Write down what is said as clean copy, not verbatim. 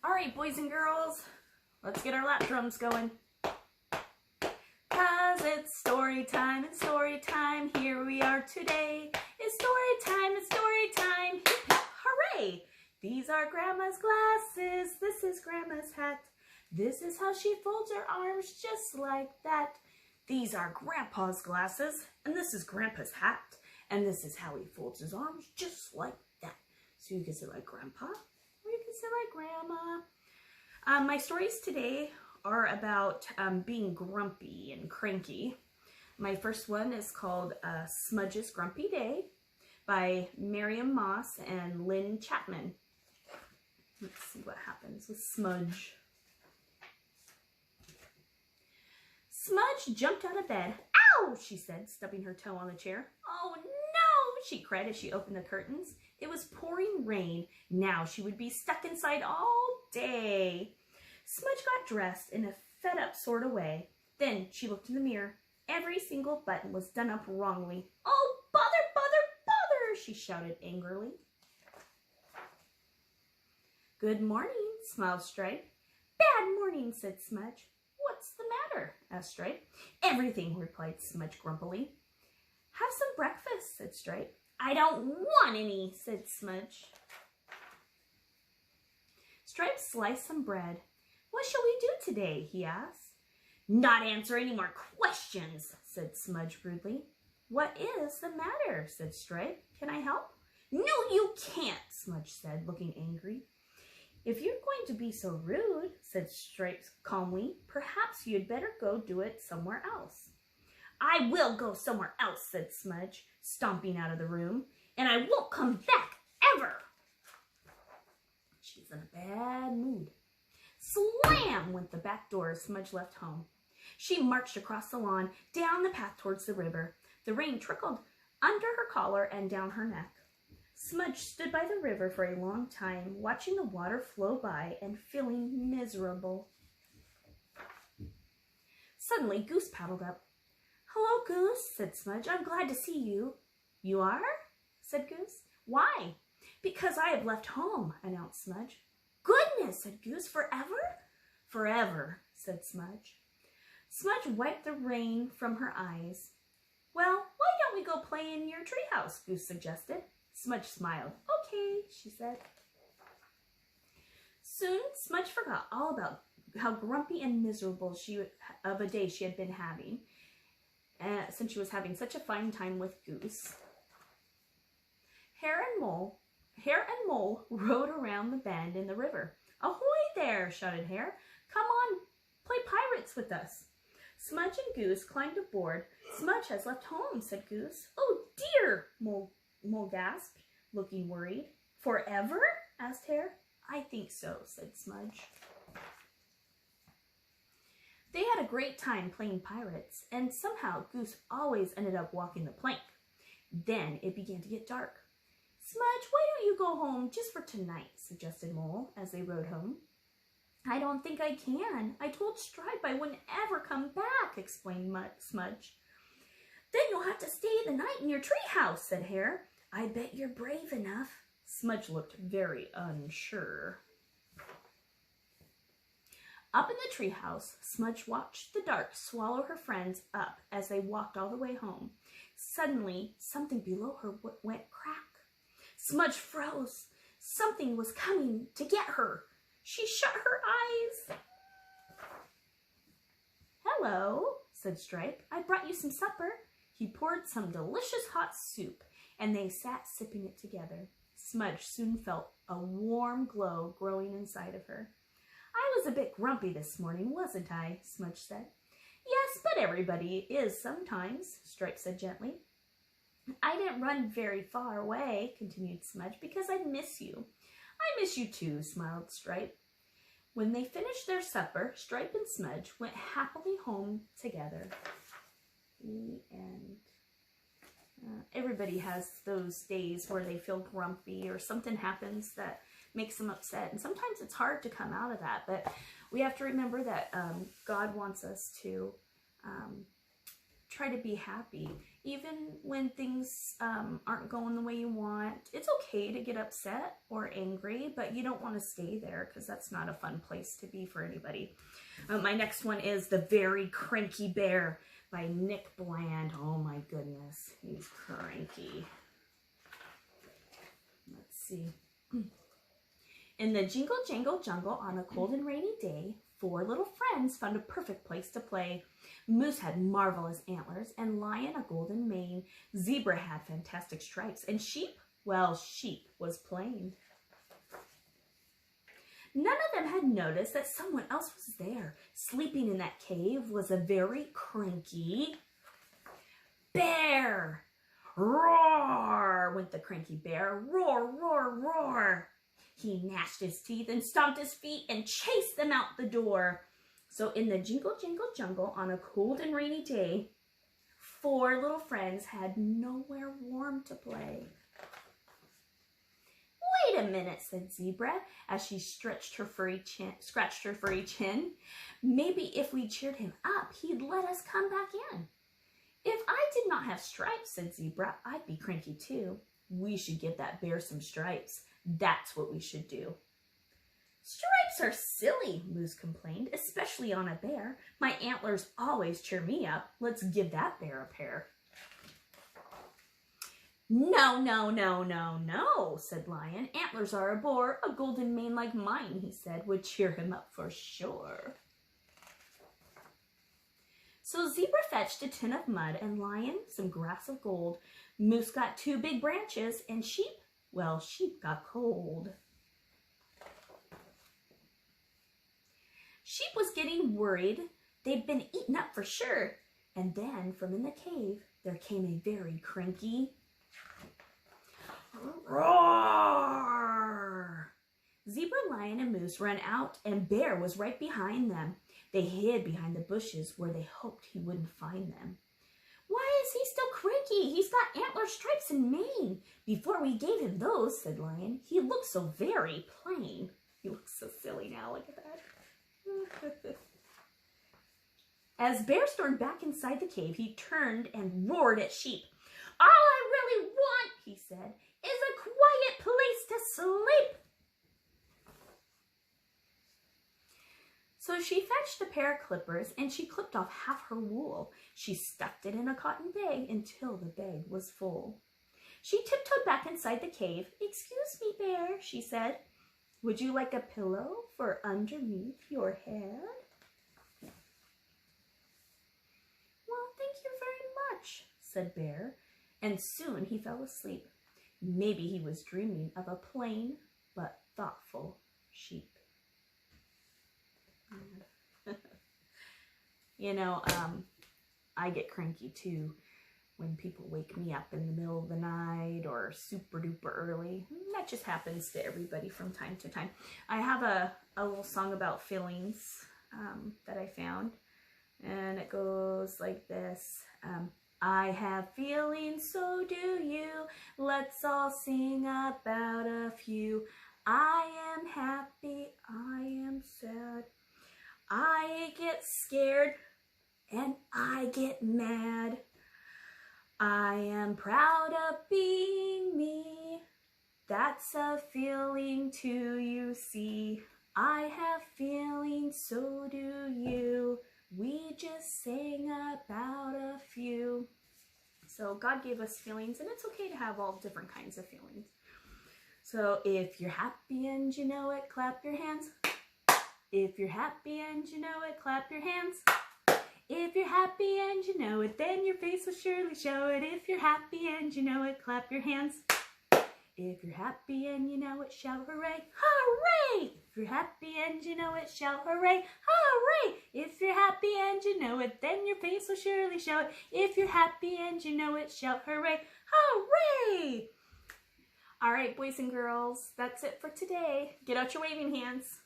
All right, boys and girls, let's get our lap drums going. 'Cause it's story time, it's story time. Here we are today. It's story time, it's story time. Hip hip hooray! These are Grandma's glasses. This is Grandma's hat. This is how she folds her arms just like that. These are Grandpa's glasses, and this is Grandpa's hat. And this is how he folds his arms just like that. So you can say like Grandpa, or you can say like Grandma. My stories today are about being grumpy and cranky. My first one is called Smudge's Grumpy Day by Miriam Moss and Lynn Chapman. Let's see what happens with Smudge. Smudge jumped out of bed. Ow, she said, stubbing her toe on the chair. Oh no, she cried as she opened the curtains. It was pouring rain. Now she would be stuck inside all day. Smudge got dressed in a fed-up sort of way. Then she looked in the mirror. Every single button was done up wrongly. Oh, bother, bother, bother, she shouted angrily. Good morning, smiled Stripe. Bad morning, said Smudge. What's the matter? Asked Stripe. Everything, replied Smudge grumpily. Have some breakfast, said Stripe. I don't want any, said Smudge. Stripe sliced some bread. What shall we do today? He asked. Not answer any more questions, said Smudge rudely. What is the matter? Said Stripe. Can I help? No, you can't, Smudge said, looking angry. If you're going to be so rude, said Stripe calmly, perhaps you'd better go do it somewhere else. I will go somewhere else, said Smudge, stomping out of the room, and I won't come back ever. She's in a bad mood. Slam went the back door as Smudge left home. She marched across the lawn, down the path towards the river. The rain trickled under her collar and down her neck. Smudge stood by the river for a long time, watching the water flow by and feeling miserable. Suddenly, Goose paddled up. Hello, Goose, said Smudge. I'm glad to see you. You are? Said Goose. Why? Because I have left home, announced Smudge. Goodness, said Goose. Forever? Forever, said Smudge. Smudge wiped the rain from her eyes. Well, why don't we go play in your treehouse? Goose suggested. Smudge smiled. Okay, she said. Soon, Smudge forgot all about how grumpy and miserable of a day she had been having, since she was having such a fine time with Goose. Hare and Mole rode around the bend in the river. Ahoy there, shouted Hare. Come on, play pirates with us. Smudge and Goose climbed aboard. Smudge has left home, said Goose. Oh dear, Mole gasped, looking worried. Forever? Asked Hare. I think so, said Smudge. They had a great time playing pirates, and somehow Goose always ended up walking the plank. Then it began to get dark. Smudge, why don't you go home just for tonight, suggested Mole as they rode home. I don't think I can. I told Stripe I wouldn't ever come back, explained Smudge. Then you'll have to stay the night in your treehouse, said Hare. I bet you're brave enough. Smudge looked very unsure. Up in the treehouse, Smudge watched the dark swallow her friends up as they walked all the way home. Suddenly, something below her went crack. Smudge froze. Something was coming to get her. She shut her eyes. Hello, said Stripe. I brought you some supper. He poured some delicious hot soup, and they sat sipping it together. Smudge soon felt a warm glow growing inside of her. I was a bit grumpy this morning, wasn't I? Smudge said. Yes, but everybody is sometimes, Stripe said gently. I didn't run very far away, continued Smudge, because I miss you. I miss you too, smiled Stripe. When they finished their supper, Stripe and Smudge went happily home together. The end. Everybody has those days where they feel grumpy or something happens that makes them upset. And sometimes it's hard to come out of that. But we have to remember that God wants us to try to be happy. Even when things aren't going the way you want, it's okay to get upset or angry, but you don't want to stay there because that's not a fun place to be for anybody. My next one is The Very Cranky Bear by Nick Bland. Oh my goodness, he's cranky. Let's see. In the jingle jangle jungle on a cold and rainy day, 4 little friends found a perfect place to play. Moose had marvelous antlers, and Lion a golden mane. Zebra had fantastic stripes, and Sheep, well, Sheep was plain. None of them had noticed that someone else was there. Sleeping in that cave was a very cranky bear. Roar, went the cranky bear. Roar, roar, roar. He gnashed his teeth and stomped his feet and chased them out the door. So in the jingle jangle jungle on a cold and rainy day, 4 little friends had nowhere warm to play. Wait a minute, said Zebra as she scratched her furry chin. Maybe if we cheered him up, he'd let us come back in. If I did not have stripes, said Zebra, I'd be cranky too. We should give that bear some stripes. That's what we should do. Stripes are silly, Moose complained, especially on a bear. My antlers always cheer me up. Let's give that bear a pair. No, no, no, no, no, said Lion. Antlers are a bore. A golden mane like mine, he said, would cheer him up for sure. So Zebra fetched a tin of mud and Lion some grass of gold. Moose got 2 big branches and Sheep, well, Sheep got cold. Sheep was getting worried. They'd been eaten up for sure. And then from in the cave, there came a very cranky roar. Zebra, Lion, and Moose ran out, and Bear was right behind them. They hid behind the bushes where they hoped he wouldn't find them. Why is he still cranky? He's got antler stripes and mane. Before we gave him those, said Lion, he looks so very plain. He looks so silly now, look at that. As Bear stormed back inside the cave, he turned and roared at Sheep. All I really want, he said, is a quiet place to sleep. So she fetched a pair of clippers and she clipped off half her wool. She stuffed it in a cotton bag until the bag was full. She tiptoed back inside the cave. Excuse me, Bear, she said. Would you like a pillow for underneath your head? Well, thank you very much, said Bear, and soon he fell asleep. Maybe he was dreaming of a plain but thoughtful sheep. You know, I get cranky too when people wake me up in the middle of the night or super duper early. That just happens to everybody from time to time. I have a little song about feelings that I found, and it goes like this. I have feelings, so do you. Let's all sing about a few. I am happy, I am sad. I get scared and I get mad. I am proud of being me. That's a feeling too, you see. I have feelings, so do you. We just sang about a few. So God gave us feelings, and it's okay to have all different kinds of feelings. So if you're happy and you know it, clap your hands. If you're happy and you know it, clap your hands. If you're happy and you know it, then your face will surely show it. If you're happy and you know it, clap your hands. If you're happy and you know it, shout hooray, hooray! If you're happy and you know it, shout hooray, hooray! If you're happy and you know it, then your face will surely show it. If you're happy and you know it, shout hooray, hooray! All right, boys and girls, that's it for today. Get out your waving hands.